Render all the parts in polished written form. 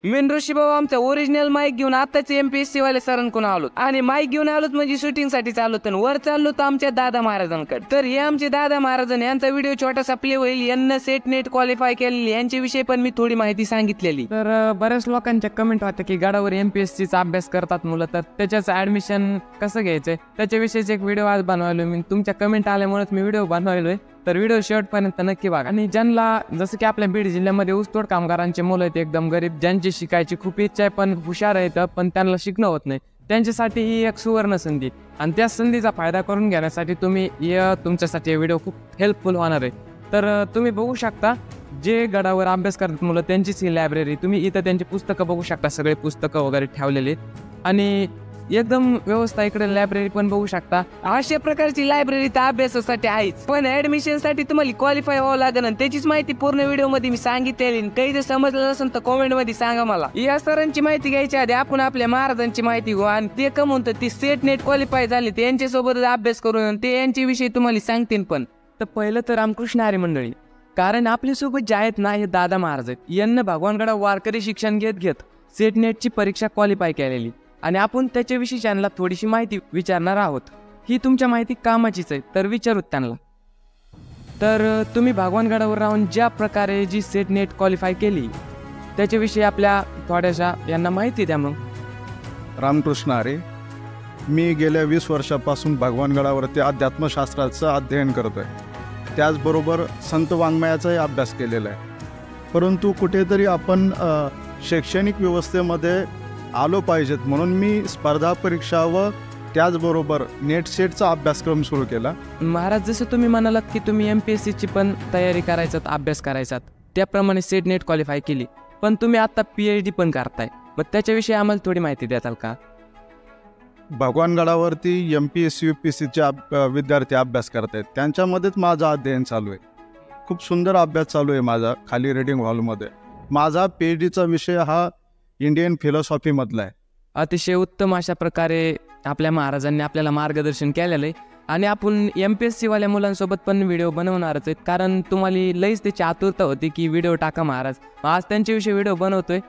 Main ऋषी भाऊ आमचा original mic घेऊन आताच MPSC वाले सरांकडून आलो आणि माईक घेऊन आलोत म्हणजे शूटिंग साठी चाललो तर वर चाललो तर आमच्या दादा महाराजांकडे. तर हे आमचे दादा महाराजांनी यांचा व्हिडिओ छोटासा प्ले होईल. यांना सेट नेट क्वालिफाय केलेली यांच्याविषयी पण मी थोडी माहिती सांगितलेली. तर बऱ्याच लोकांच्या कमेंट होत्या की गडावर MPSC चा अभ्यास करतात मुलं तर त्याच्याच ऍडमिशन कसं घ्यायचंय त्याच्याविषयीच एक व्हिडिओ आज बनवायलोय मी. तुमच्या कमेंट आल्यामुळेच मी व्हिडिओ बनवायलोय. तर व्हिडिओ शेवटपर्यंत नक्की बघा. आणि ज्यांना जसं की आपल्या बीड जिल्ह्यामध्ये ऊसतोड कामगारांचे मुलं आहेत एकदम गरीब ज्यांची शिकायची खूप इच्छा आहे पण हुशार आहेत पण त्यांना शिकणं होत नाही त्यांच्यासाठी ही एक सुवर्ण संधी आणि त्या संधीचा फायदा करून घेण्यासाठी तुमच्यासाठी व्हिडिओ खूप हेल्पफुल होणार आहे. तर तुम्ही बघू शकता जे गडावर अभ्यास करतात मुलं त्यांचीच ही लायब्ररी. तुम्ही इथं त्यांची पुस्तकं बघू शकता सगळे पुस्तकं वगैरे ठेवलेले आणि एकदम व्यवस्था इकडे लायब्ररी पण बघू शकता. अशा प्रकारची लायब्ररी तर अभ्यासासाठी आहेच पण ऍडमिशन साठी तुम्हाला क्वालिफाय व्हावं लागेल आणि त्याचीच माहिती पूर्ण व्हिडिओ मध्ये मी सांगितलेली. काही जर समजलं नसेल तर कमेंट मध्ये सांगा मला. या सरांची माहिती घ्यायच्या आधी आपण आपल्या महाराजांची माहिती घेऊ आणि ते कमवून ती सेट नेट क्वालिफाय झाले ते यांच्यासोबत अभ्यास करून ते यांच्याविषयी तुम्हाला सांगतील. पण तर पहिलं तर रामकृष्ण हरी मंडळी कारण आपल्यासोबत जे आहेत ना हे दादा महाराज आहेत. यांना भगवानगडा वारकरी शिक्षण घेत सेट नेटची परीक्षा क्वालिफाय केलेली आणि आपण त्याच्याविषयी त्यांना थोडीशी माहिती विचारणार आहोत. ही तुमच्या माहिती कामाचीच आहे तर विचारूत त्यांना. तर तुम्ही भगवानगडावर राहून ज्या प्रकारे जी सेट नेट क्वालिफाय केली त्याच्याविषयी आपल्या थोड्याशा यांना माहिती द्या. मग रामकृष्ण हरी, मी गेल्या 20 वर्षापासून भगवानगडावरती अध्यात्मशास्त्राचं अध्ययन करतो आहे. त्याचबरोबर संत वाङ्मयाचाही अभ्यास केलेला आहे. परंतु कुठेतरी आपण शैक्षणिक व्यवस्थेमध्ये आलो पाहिजेत म्हणून मी स्पर्धा परीक्षा व त्याचबरोबर नेट सेटचा अभ्यासक्रम सुरू केला. महाराज जसं तुम्ही म्हणालात की तुम्ही MPSCची पण तयारी करायचात अभ्यास करायचात त्याप्रमाणे सेट नेट क्वालिफाय केली पण तुम्ही आता PhD पण करताय मग त्याच्याविषयी आम्हाला थोडी माहिती द्याल का? भगवानगडावरती MPSC UPSCचे विद्यार्थी अभ्यास करत आहेत त्यांच्यामध्येच माझं अध्ययन चालू आहे. खूप सुंदर अभ्यास चालू आहे माझा खाली रीडिंग हॉलमध्ये. माझा PhDचा विषय हा इंडियन फिलॉसॉफीमधला आहे. अतिशय उत्तम अशा प्रकारे आपल्या महाराजांनी आपल्याला मार्गदर्शन केलेलं आहे आणि आपण MPSC वाल्या मुलांसोबत पण व्हिडिओ बनवणारच आहेत कारण तुम्हाला लईच त्याची आतुरता होती की व्हिडिओ टाका महाराज. आज त्यांच्याविषयी व्हिडिओ बनवतोय.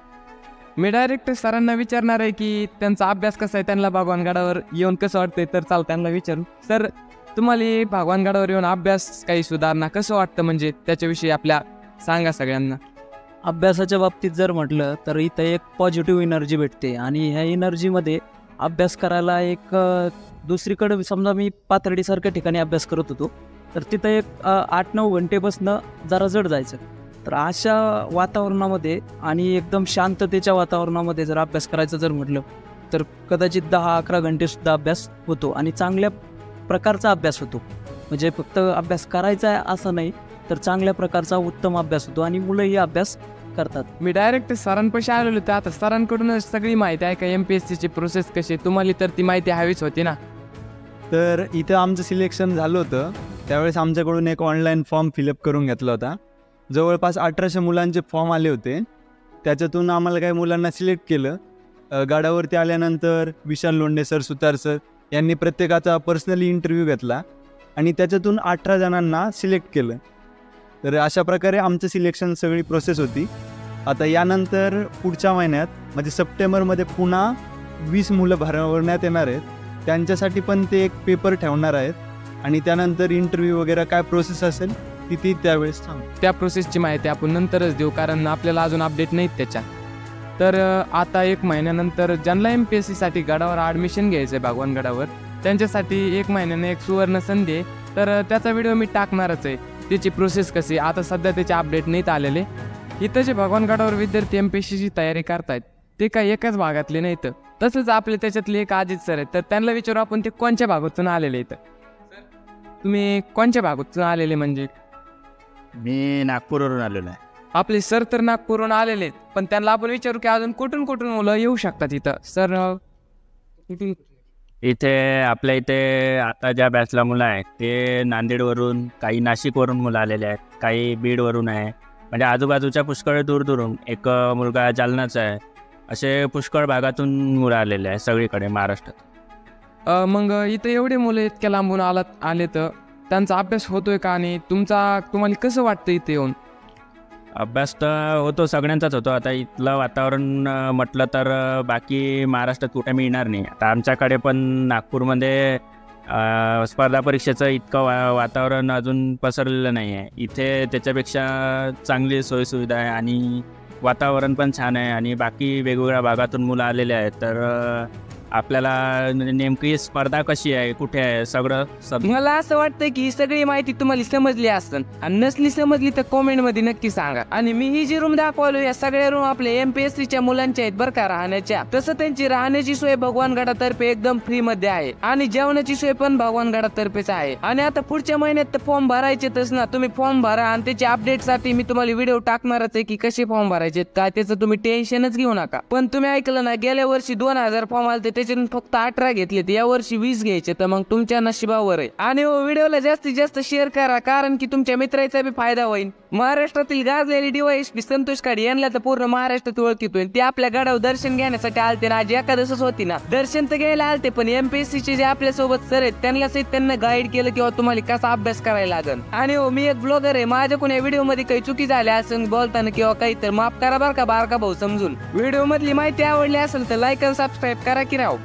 मी डायरेक्ट सरांना विचारणार आहे की त्यांचा अभ्यास कसा आहे त्यांना भगवानगडावर येऊन कसं वाटतंय. तर चाल त्यांना विचारू. सर तुम्हाला भगवानगडावर येऊन अभ्यास काही सुधारणा कसं वाटतं म्हणजे त्याच्याविषयी आपल्या सांगा सगळ्यांना. अभ्यासाच्या बाबतीत जर म्हटलं तर इथं एक पॉझिटिव्ह एनर्जी भेटते आणि ह्या एनर्जीमध्ये अभ्यास करायला एक दुसरीकडे समजा मी पाथर्डीसारख्या ठिकाणी अभ्यास करत होतो तर तिथं एक 8-9 घंटे बसणं जरा जड जायचं. तर अशा वातावरणामध्ये आणि एकदम शांततेच्या वातावरणामध्ये जर अभ्यास करायचं जर म्हटलं तर कदाचित 10-11 घंटेसुद्धा अभ्यास होतो आणि चांगल्या प्रकारचा अभ्यास होतो. म्हणजे फक्त अभ्यास करायचा आहे असं नाही तर चांगल्या प्रकारचा उत्तम अभ्यास होतो आणि मुलंही अभ्यास करतात. मी डायरेक्ट सरांपाशी आलेलो होतो. आता सरांकडूनच सगळी माहिती आहे का MPSCची प्रोसेस कशी तुम्हाला तर ती माहिती हवीच होती ना. तर इथं आमचं सिलेक्शन झालं होतं त्यावेळेस आमच्याकडून एक ऑनलाईन फॉर्म फिलअप करून घेतला होता. जवळपास 1800 मुलांचे फॉर्म आले होते. त्याच्यातून आम्हाला काही मुलांना सिलेक्ट केलं. गडावरती आल्यानंतर विशाल लोंढे सर, सुतार सर यांनी प्रत्येकाचा पर्सनली इंटरव्ह्यू घेतला आणि त्याच्यातून 18 जणांना सिलेक्ट केलं. तर अशा प्रकारे आमचं सिलेक्शन सगळी प्रोसेस होती. आता यानंतर पुढच्या महिन्यात म्हणजे सप्टेंबरमध्ये पुन्हा 20 मुलं भरवण्यात येणार आहेत. त्यांच्यासाठी पण ते एक पेपर ठेवणार आहेत आणि त्यानंतर इंटरव्ह्यू वगैरे काय प्रोसेस असेल ती त्यावेळेस सांग. त्या प्रोसेसची माहिती आपण नंतरच देऊ कारण आपल्याला अजून अपडेट नाहीत त्याच्या. तर आता 1 महिन्यानंतर ज्यांना MPSCसाठी गडावर ॲडमिशन घ्यायचं आहे भगवानगडावर त्यांच्यासाठी 1 महिन्याने एक सुवर्ण संधी आहे. तर त्याचा व्हिडिओ मी टाकणारच आहे. त्याची प्रोसेस कशी आता सध्या त्याचे अपडेट नाहीत आलेले. इथं जे भगवानगडावर विद्यार्थी MPSCची तयारी करतायत ते काही एकाच भागातले नाहीत. तसंच आपले त्याच्यातले एक अजित सर आहेत तर त्यांना विचारू आपण ते कोणत्या भागातून आलेले इथं. तुम्ही कोणत्या भागातून आलेले म्हणजे? मी नागपूरवरून आलेलो आहे. आपले सर तर नागपूरवरून आलेले आहेत पण त्यांना आपण विचारू की अजून कुठून कुठून मुलं येऊ शकतात इथं. सर इथे आपल्या इथे आता ज्या बॅचला मुलं आहेत ते नांदेडवरून, काही नाशिकवरून मुलं आलेले आहेत, काही बीडवरून आहे. म्हणजे आजूबाजूच्या पुष्कळ दूरदूरून. एक मुलगा जालनाचा आहे. असे पुष्कळ भागातून मुलं आलेले आहे सगळीकडे महाराष्ट्रात. मग इथं एवढे मुलं इतक्या लांबून आले तर त्यांचा अभ्यास होतोय का आणि तुम्हाला कसं वाटतं इथे येऊन? अभ्यास तर होतो, सगळ्यांचाच होतो. आता इथलं वातावरण म्हटलं तर बाकी महाराष्ट्रात कुठे मिळणार नाही. आता आमच्याकडे पण नागपूरमध्ये स्पर्धा परीक्षेचं इतकं वातावरण अजून पसरलेलं नाही आहे. इथे त्याच्यापेक्षा चांगली सोयीसुविधा आहे आणि वातावरण पण छान आहे आणि बाकी वेगवेगळ्या भागातून मुलं आलेले आहेत. तर आपल्याला नेमकी स्पर्धा कशी आहे, कुठे आहे, सगळं मला असं वाटतं की ही सगळी माहिती तुम्हाला समजली असेल आणि नसली समजली तर कॉमेंट मध्ये नक्की सांगा. आणि मी ही जी रूम दाखवलो या सगळ्या रूम आपल्या MPSCच्या मुलांच्या आहेत बरं का, राहण्याच्या. तसं त्यांची राहण्याची सोय भगवानगडातर्फे एकदम फ्री मध्ये आहे आणि जेवणाची सोय पण भगवानगडातर्फेच आहे. आणि आता पुढच्या महिन्यात तर फॉर्म भरायचेच ना, तुम्ही फॉर्म भरा आणि त्याची अपडेट साठी मी तुम्हाला व्हिडिओ टाकणारच आहे की कसे फॉर्म भरायचे काय, त्याचं तुम्ही टेन्शनच घेऊ नका. पण तुम्ही ऐकलं ना, गेल्या वर्षी 2000 फॉर्म आले, त्याच्यातून फक्त 18 घेतले, या वर्षी 20 घ्यायचे. तर मग तुमच्या नशिबावर आहे. आणि व्हिडिओला जास्तीत जास्त शेअर करा, कारण की तुमच्या मित्राचा बी फायदा होईल. महाराष्ट्रातील गाजलेली DYSP संतोष काडे यांना तर पूर्ण महाराष्ट्रात ओळखीतोय. ते आपल्या गडावर दर्शन घेण्यासाठी आलते ना, आज एकादशच होती ना, दर्शन तर घ्यायला आलते, पण MPSCचे जे आपल्या सोबत सर आहेत त्यांना गाईड केलं किंवा तुम्हाला कसा अभ्यास करायला लागेल. आणि मी एक ब्लॉगर आहे, माझ्याकडून या व्हिडिओ मध्ये काही चुकी झाल्या असेल बोलताना किंवा काही तर माफ करा बरं का बारका भाऊ समजून. व्हिडिओ मधली माहिती आवडली असेल तर लाईक आणि सबस्क्राईब करा की राव.